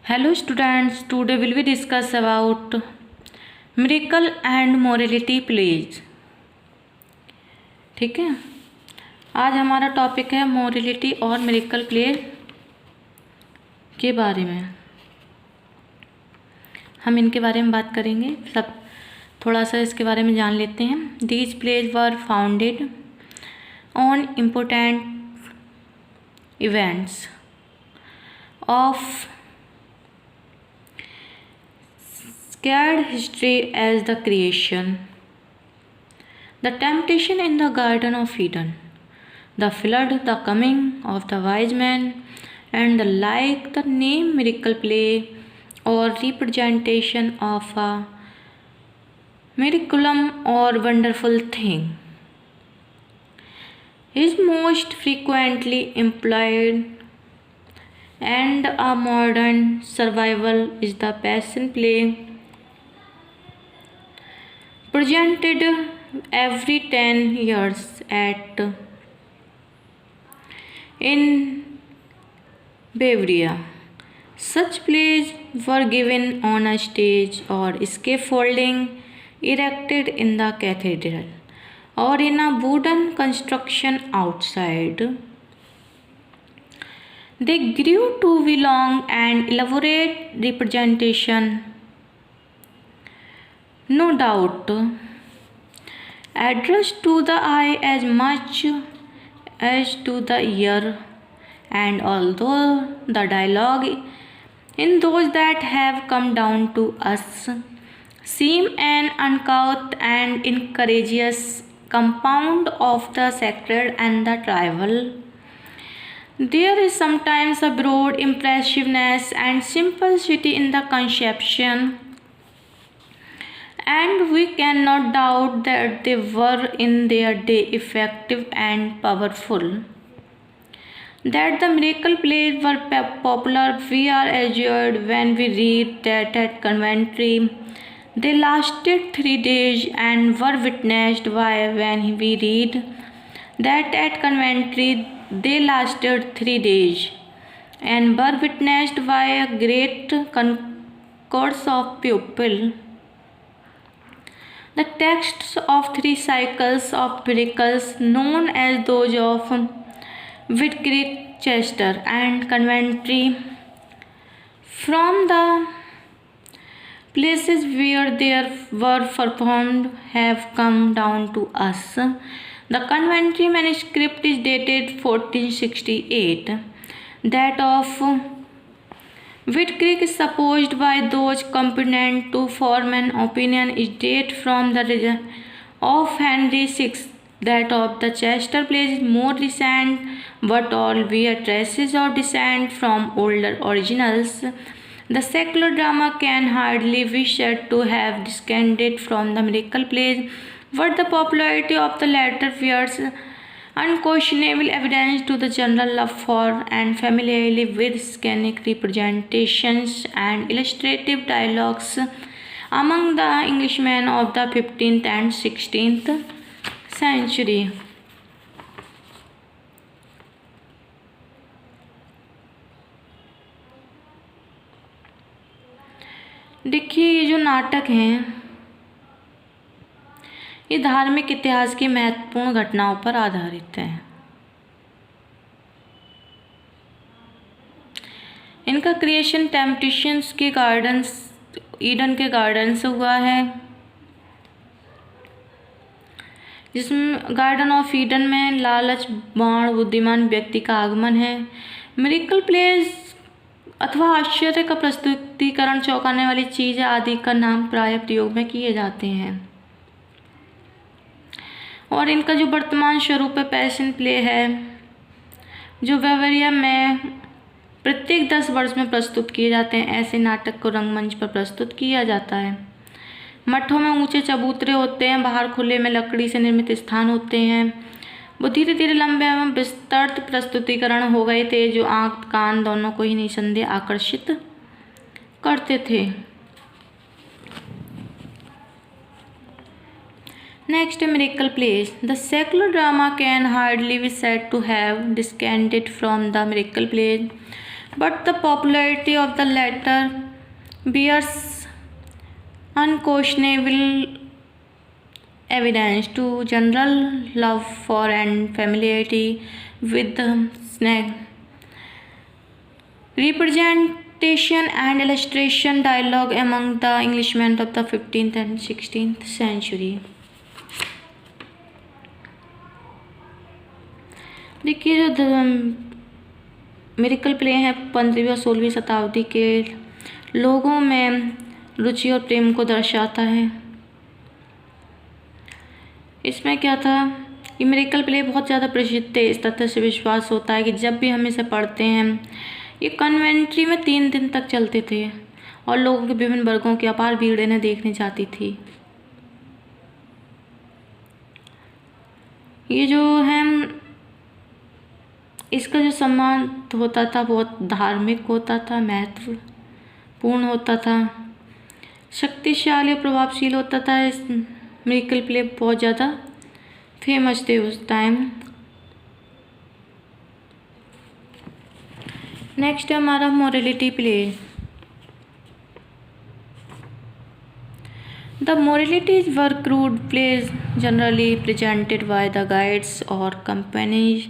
Hello students, today will we discuss about miracle and morality plays। ठीक है, आज हमारा टॉपिक है मोरलिटी और मिरेकल प्ले के बारे में। हम इनके बारे में बात करेंगे, सब थोड़ा सा इसके बारे में जान लेते हैं। These places were founded on important events of sacred history as the creation, the temptation in the Garden of Eden, the flood, the coming of the wise men, and the like. The name miracle play or representation of a miraculum or wonderful thing is most frequently employed, and a modern survival is the passion play presented every 10 years at in Bavaria. Such plays were given on a stage or scaffolding erected in the cathedral or in a wooden construction outside. They grew to be long and elaborate representation, no doubt addressed to the eye as much as to the ear, and although the dialogue in those that have come down to us seem an uncouth and incourageous compound of the sacred and the trivial, there is sometimes a broad impressiveness and simplicity in the conception, and we cannot doubt that they were in their day effective and powerful. That the miracle plays were popular, we are assured when we read that at Coventry they lasted 3 days, and were witnessed by when we read that at Coventry they lasted 3 days and were witnessed by a great concourse of people. The texts of 3 cycles of miracles, known as those of Whitcreek, Chester, and Coventry, from the places where they were performed, have come down to us. The Coventry manuscript is dated 1468. That of Whitcreek is supposed by those competent to form an opinion is date from the reign of Henry VI. That of the Chester plays is more recent, but all bear traces of descent from older originals. The secular drama can hardly be said to have descended from the miracle plays, but the popularity of the latter bears unquestionable evidence to the general love for and familiarity with scenic representations and illustrative dialogues among the Englishmen of the 15th and 16th century. देखिए, ये जो नाटक हैं ये धार्मिक इतिहास की महत्वपूर्ण घटनाओं पर आधारित हैं। इनका क्रिएशन टेम्पटेशंस के गार्डन्स, ईडन के गार्डन से हुआ है, जिसमें गार्डन ऑफ ईडन में लालच, बाण, बुद्धिमान व्यक्ति का आगमन है। मिरेकल प्लेज अथवा आश्चर्य का प्रस्तुतिकरण, चौंकाने वाली चीज आदि का नाम प्रायः प्रयोग में किए जाते हैं। और इनका जो वर्तमान स्वरूप है पैशन प्ले है, जो बावेरिया में प्रत्येक 10 वर्ष में प्रस्तुत किए जाते हैं। ऐसे नाटक को रंगमंच पर प्रस्तुत किया जाता है। मठों में ऊंचे चबूतरे होते हैं, बाहर खुले में लकड़ी से निर्मित स्थान होते हैं। वो धीरे धीरे लंबे एवं विस्तृत प्रस्तुतिकरण हो गए थे, जो आँख कान दोनों को ही निसंदेह आकर्षित करते थे। Next, miracle plays. The secular drama can hardly be said to have descended from the miracle plays, but the popularity of the latter bears unquestionable evidence to general love for and familiarity with the snake. Representation and illustration dialogue among the Englishmen of the 15th and 16th century. देखिए जो miracle play हैं 15वीं और 16वीं शताब्दी के लोगों में रुचि और प्रेम को दर्शाता है। इसमें क्या था, ये मिरेकल प्ले बहुत ज़्यादा प्रसिद्ध है। इस तथ्य से विश्वास होता है कि जब भी हम इसे पढ़ते हैं, ये कन्वेंट्री में 3 दिन तक चलते थे और लोगों के विभिन्न वर्गों की अपार भीड़ इन्हें देखने जाती थी। ये जो है इसका जो सम्मान होता था बहुत धार्मिक होता था, महत्वपूर्ण होता था, शक्तिशाली और प्रभावशील होता था। इस मिरेकल प्ले बहुत ज़्यादा फेमस थे उस टाइम। नेक्स्ट है हमारा morality play. The moralities were crude plays generally presented by the guides or companies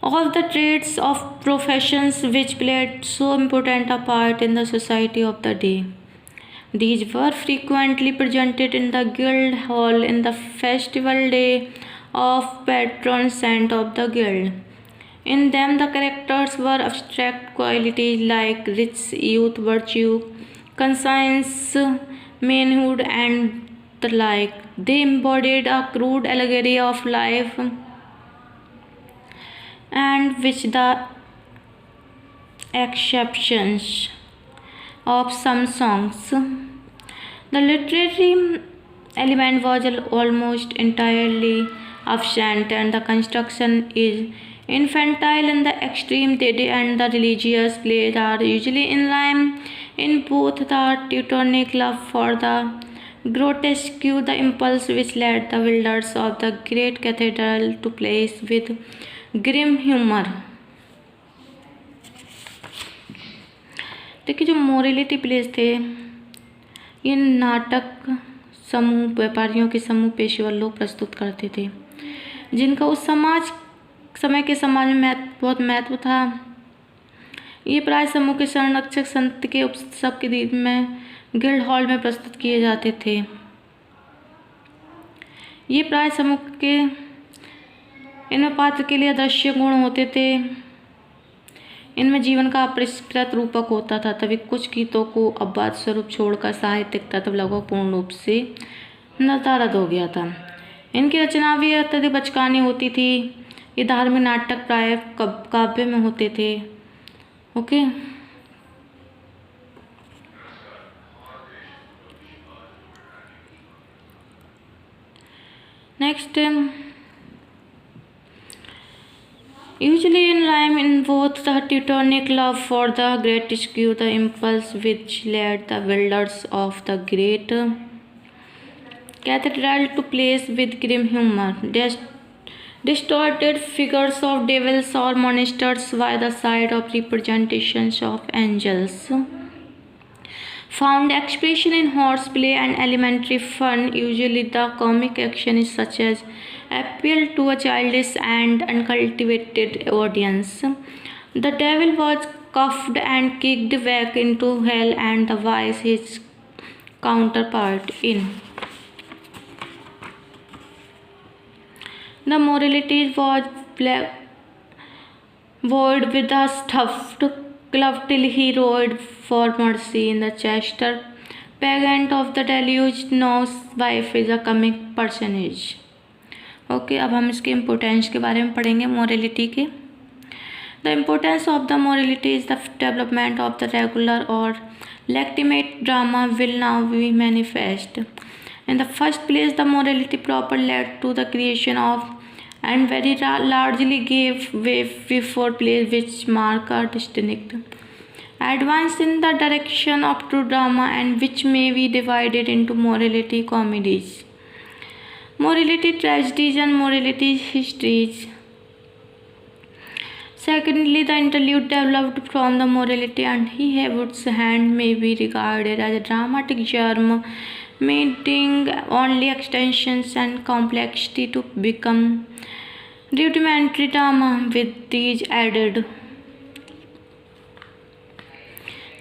of the trades of professions which played so important a part in the society of the day. These were frequently presented in the guild hall in the festival day of patron saint of the guild. In them the characters were abstract qualities like rich youth, virtue, conscience, manhood and the like. They embodied a crude allegory of life and which the exceptions of some songs. The literary element was almost entirely absent and the construction is infantile in the extreme. They and the religious plays are usually in line in both the Teutonic love for the grotesque, the impulse which led the builders of the great cathedral to place with grim humour. देखिए जो morality place थे, ये नाटक समूह, व्यापारियों के समूह, पेशेवर लोग प्रस्तुत करते थे जिनका उस समय के समाज में बहुत महत्व था। ये प्राय समूह के संरक्षक संत के उत्सव के दिन में गिल्ड हॉल में प्रस्तुत किए जाते थे। ये प्राय समूह के इनमें पात्र के लिए अदृश्य गुण होते थे। इनमें जीवन का अपरिष्कृत रूपक होता था। तभी कुछ गीतों को अपवाद स्वरूप छोड़कर साहित्यिक तत्व लगभग पूर्ण रूप से नदारद हो गया था। इनकी रचना भी अत्यधिक बचकानी होती थी। ये धार्मिक नाटक प्राय काव्य में होते थे। Okay, next usually in rhyme in both the Teutonic love for the greatest good, the impulse which led the builders of the great cathedral to place with grim humor distorted figures of devils or monsters by the side of representations of angels found expression in horseplay and elementary fun. Usually the comic action is such as appeal to a childish and uncultivated audience. The devil was cuffed and kicked back into hell and the vice his counterpart in. The morality was void with a stuffed glove till he roared for mercy. In the Chester pageant of the deluge, Noah's wife is a comic personage. Okay, अब हम इसके importance के बारे में पढ़ेंगे morality के। The importance of the morality is the development of the regular और legitimate drama will now be manifest. In the first place the morality proper led to the creation of and very largely gave way before plays which mark a distinct advance in the direction of true drama and which may be divided into morality comedies, morality tragedies and morality histories. Secondly, the interlude developed from the morality, and he Haywood's hand may be regarded as a dramatic germ, needing only extensions and complexity to become rudimentary drama with these added.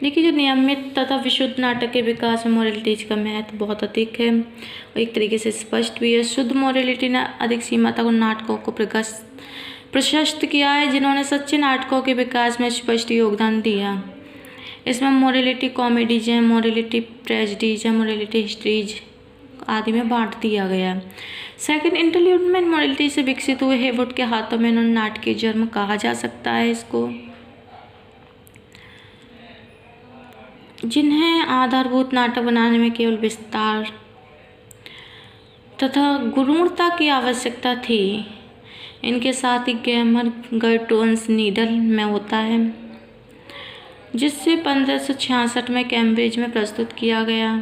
देखिए, जो नियमित तथा विशुद्ध नाटक के विकास में मोरलिटीज का महत्व बहुत अधिक है और एक तरीके से स्पष्ट भी है। शुद्ध मोरलिटी ने अधिक सीमा तक उन नाटकों को प्रशस्त किया है जिन्होंने सच्चे नाटकों के विकास में स्पष्ट योगदान दिया। इसमें मोरलिटी कॉमेडीज हैं, मोरलिटी ट्रेजेडीज हैं, मोरलिटी हिस्ट्रीज आदि में बांट दिया गया है। सेकंड, इंटरल्यूड में मोरलिटी से विकसित हुए हेवुड के हाथों में उन्होंने नाटकीय जन्म कहा जा सकता है इसको, जिन्हें आधारभूत नाटक बनाने में केवल विस्तार तथा गुणवत्ता की आवश्यकता थी। इनके साथ ही गैमर गर्टोन्स नीडल में होता है, जिससे 1566 में कैम्ब्रिज में प्रस्तुत किया गया,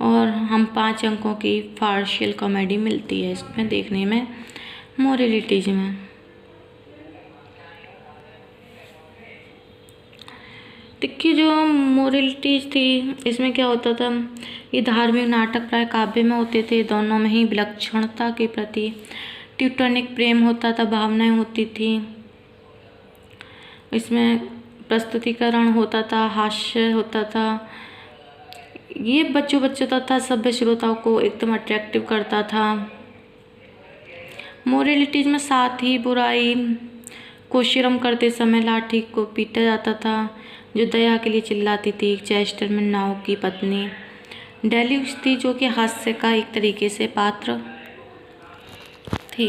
और हम 5 अंकों की फार्शियल कॉमेडी मिलती है इसमें देखने में मोरलिटीज में। देखिए, जो मोरलिटीज थी इसमें क्या होता था, ये धार्मिक नाटक प्राय काव्य में होते थे। दोनों में ही विलक्षणता के प्रति ट्यूटोनिक प्रेम होता था, भावनाएं होती थी। इसमें प्रस्तुतिकरण होता था, हास्य होता था। ये बच्चों तथा सभ्य श्रोताओं को एकदम अट्रैक्टिव करता था। मोरलिटीज में साथ ही बुराई को श्रम करते समय लाठी को पीटा जाता था, जो दया के लिए चिल्लाती थी। चेस्टरमैन नाव की पत्नी डेल्यूस थी, जो कि हास्य का एक तरीके से पात्र थी।